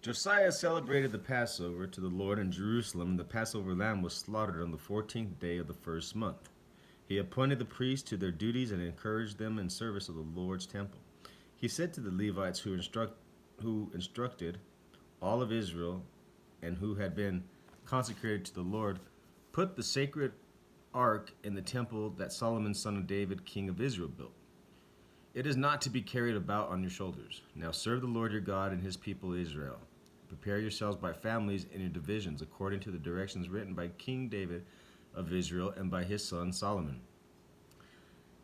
Josiah celebrated the Passover to the Lord in Jerusalem. The Passover lamb was slaughtered on the 14th day of the first month. He appointed the priests to their duties and encouraged them in service of the Lord's temple. He said to the Levites who instructed all of Israel and who had been consecrated to the Lord, put the sacred ark in the temple that Solomon son of David, king of Israel, built. It is not to be carried about on your shoulders. Now serve the Lord your God and his people Israel. Prepare yourselves by families in your divisions, according to the directions written by King David of Israel and by his son Solomon.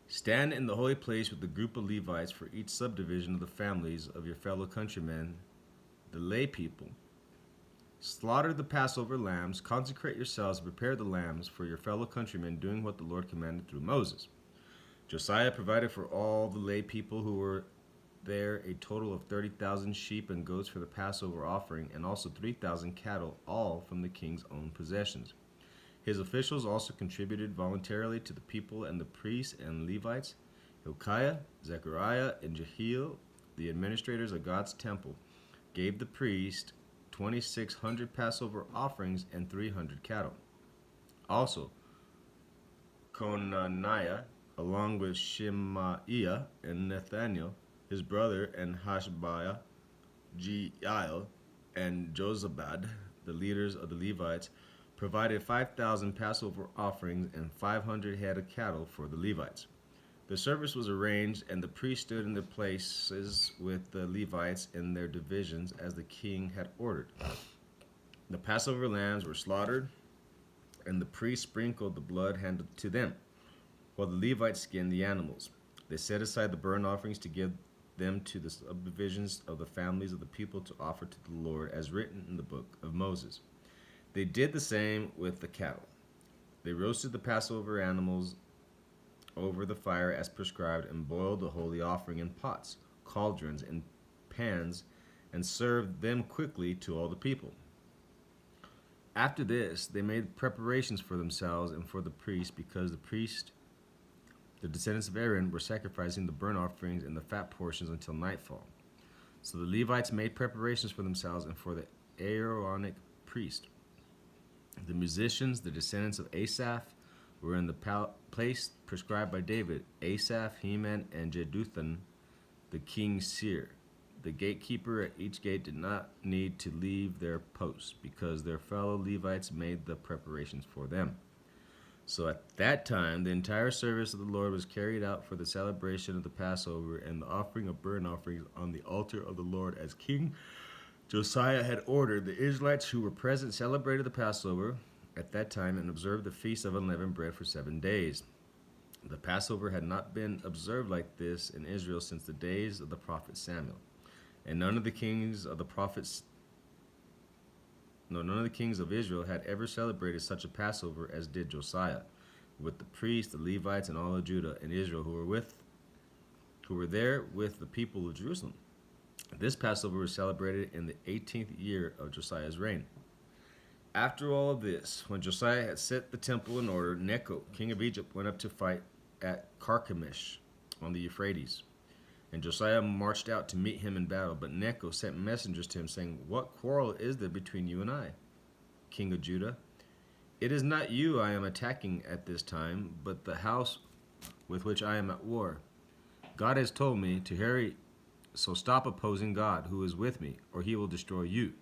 Stand in the holy place with the group of Levites for each subdivision of the families of your fellow countrymen, the lay people. Slaughter the Passover lambs, consecrate yourselves, and prepare the lambs for your fellow countrymen, doing what the Lord commanded through Moses. Josiah provided for all the lay people who were there a total of 30,000 sheep and goats for the Passover offering, and also 3,000 cattle, all from the king's own possessions. His officials also contributed voluntarily to the people, and the priests and Levites, Hilkiah, Zechariah, and Jehiel, the administrators of God's temple, gave the priest 2,600 Passover offerings and 300 cattle. Also, Conaniah, along with Shemaiah and Nathaniel, his brother, and Hashabiah, Jeiel, and Jozabad, the leaders of the Levites, provided 5,000 Passover offerings and 500 head of cattle for the Levites. The service was arranged, and the priests stood in their places with the Levites in their divisions as the king had ordered. The Passover lambs were slaughtered, and the priests sprinkled the blood handed to them, while the Levites skinned the animals. They set aside the burnt offerings to give them to the subdivisions of the families of the people to offer to the Lord, as written in the book of Moses. They did the same with the cattle. They roasted the Passover animals over the fire as prescribed, and boiled the holy offering in pots, cauldrons, and pans, and served them quickly to all the people. After this, they made preparations for themselves and for the priests, because the descendants of Aaron, were sacrificing the burnt offerings and the fat portions until nightfall. So the Levites made preparations for themselves and for the Aaronic priest. The musicians, the descendants of Asaph, were in the place prescribed by David: Asaph, Heman, and Jeduthun, the king's seer. The gatekeeper at each gate did not need to leave their posts, because their fellow Levites made the preparations for them. So at that time, the entire service of the Lord was carried out for the celebration of the Passover and the offering of burnt offerings on the altar of the Lord, as King Josiah had ordered. The Israelites who were present celebrated the Passover at that time and observed the Feast of Unleavened Bread for 7 days. The Passover had not been observed like this in Israel since the days of the prophet Samuel. And none of the kings of Israel had ever celebrated such a Passover as did Josiah, with the priests, the Levites, and all of Judah and Israel who were there with the people of Jerusalem. This Passover was celebrated in the 18th year of Josiah's reign. After all of this, when Josiah had set the temple in order, Necho, king of Egypt, went up to fight at Carchemish on the Euphrates. And Josiah marched out to meet him in battle, but Necho sent messengers to him, saying, "What quarrel is there between you and I, king of Judah? It is not you I am attacking at this time, but the house with which I am at war. God has told me to hurry, so stop opposing God, who is with me, or he will destroy you."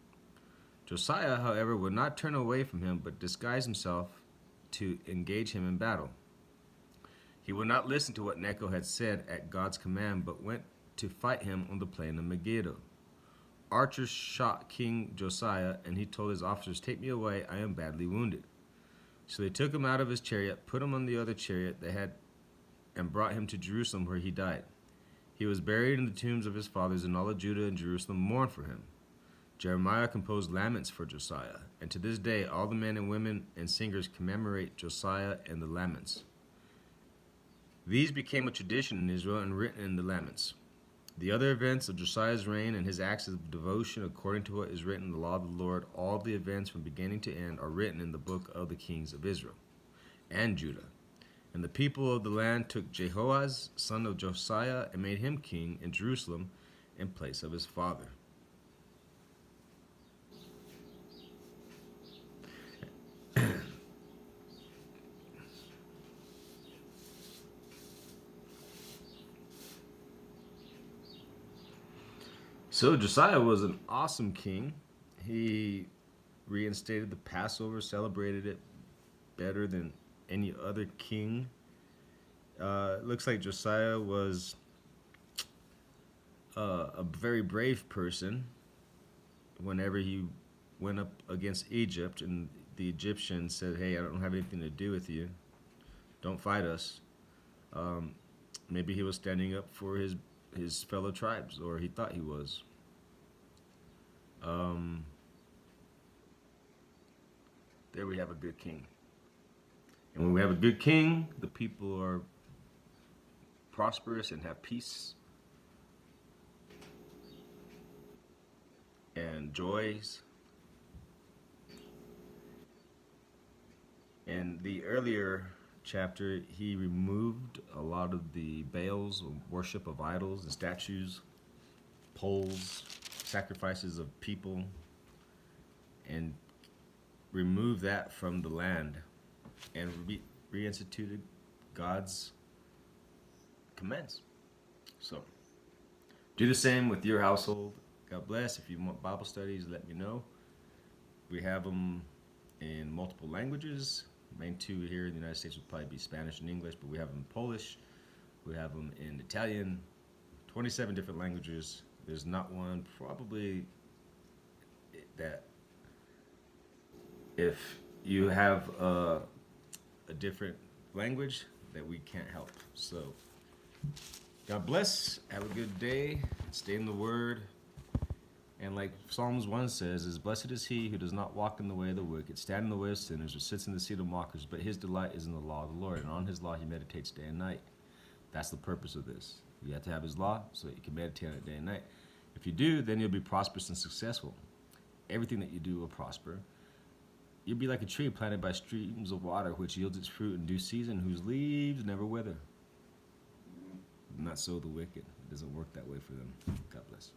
Josiah, however, would not turn away from him, but disguised himself to engage him in battle. He would not listen to what Necho had said at God's command, but went to fight him on the plain of Megiddo. Archers shot King Josiah, and he told his officers, "Take me away, I am badly wounded." So they took him out of his chariot, put him on the other chariot they had, and brought him to Jerusalem, where he died. He was buried in the tombs of his fathers, and all of Judah and Jerusalem mourned for him. Jeremiah composed laments for Josiah, and to this day all the men and women and singers commemorate Josiah and the laments. These became a tradition in Israel and written in the laments. The other events of Josiah's reign and his acts of devotion, according to what is written in the law of the Lord, all the events from beginning to end, are written in the book of the kings of Israel and Judah. And the people of the land took Jehoahaz, son of Josiah, and made him king in Jerusalem in place of his father. So Josiah was an awesome king. He reinstated the Passover, celebrated it better than any other king. It looks like Josiah was a very brave person. Whenever he went up against Egypt, and the Egyptians said, "Hey, I don't have anything to do with you. Don't fight us." Um, Maybe he was standing up for his fellow tribes, or he thought he was. Um, there we have a good king. And when we have a good king, the people are prosperous and have peace and joys. In the earlier chapter, he removed a lot of the Baals, worship of idols and statues, poles, sacrifices of people, and removed that from the land and reinstituted God's commands. So, do the same with your household. God bless. If you want Bible studies, let me know. We have them in multiple languages. Main two here in the United States would probably be Spanish and English, but we have them in Polish. We have them in Italian. 27 different languages. There's not one probably that if you have a different language that we can't help. So God bless. Have a good day. Stay in the Word. And like Psalms 1 says, is blessed is he who does not walk in the way of the wicked, stand in the way of sinners, or sits in the seat of mockers, but his delight is in the law of the Lord, and on his law he meditates day and night. That's the purpose of this. You have to have his law so that you can meditate on it day and night. If you do, then you'll be prosperous and successful. Everything that you do will prosper. You'll be like a tree planted by streams of water, which yields its fruit in due season, whose leaves never wither. Not so the wicked. It doesn't work that way for them. God bless.